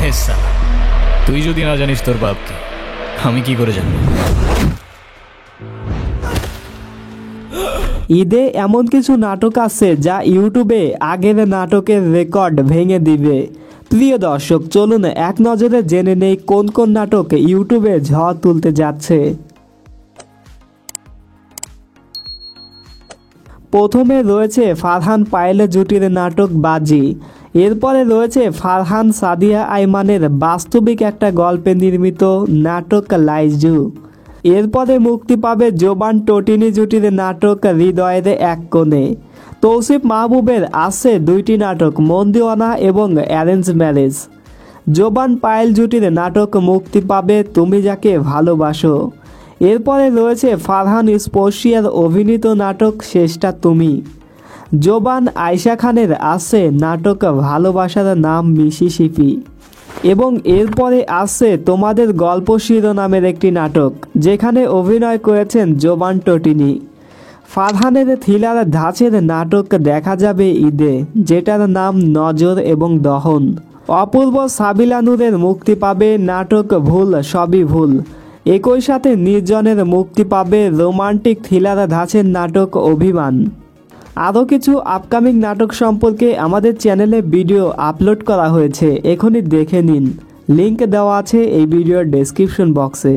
হে সালা, তুই যদি না জানিস তোর বাপকে, আমি কি করে জানবো? ঈদে এমন কিছু নাটক আছে যা ইউটিউবে আগের নাটকের রেকর্ড ভেঙে দিবে। প্রিয় দর্শক, চলুন এক নজরে জেনে নেই কোন কোন নাটক ইউটিউবে ঝড় তুলতে যাচ্ছে। প্রথমে রয়েছে ফারহান পায়েল জুটির নাটক বাজি। এরপরে রয়েছে ফারহান সাদিয়া আইমানের বাস্তবিক একটা গল্পে নির্মিত নাটক লাইজু। এরপরে মুক্তি পাবে জোবান টোটিনি জুটির নাটক হৃদয়ের এক কোণে। তৌসিফ মাহবুবের আছে দুইটি নাটক, মন দিওয়ানা এবং অ্যারেঞ্জ ম্যারেজ। জোবান পায়েল জুটির নাটক মুক্তি পাবে তুমি যাকে ভালোবাসো। এরপরে রয়েছে ফারহান স্পর্শিয়ার অভিনীত নাটক শেষটা তুমি। জোবান আয়শা খানের আছে নাটক ভালোবাসার নাম মিসিসিপি। এবং এরপরে আছে তোমাদের গল্প শিরোনামের একটি নাটক, যেখানে অভিনয় করেছেন জোবান টোটিনি। ফারহানের থ্রিলার ধাঁচের নাটক দেখা যাবে ঈদে, যেটার নাম নজর এবং দহন। অপূর্ব সাবিলা নূরের মুক্তি পাবে নাটক ভুল সবই ভুল। একই সাথে নির্জনের মুক্তি পাবে রোমান্টিক থ্রিলার ধাঁচের নাটক অভিমান। আরও কিছু আপকামিং নাটক সম্পর্কে আমাদের চ্যানেলে ভিডিও আপলোড করা হয়েছে, এখনই দেখে নিন। লিংক দেওয়া আছে এই ভিডিওর ডেসক্রিপশন বক্সে।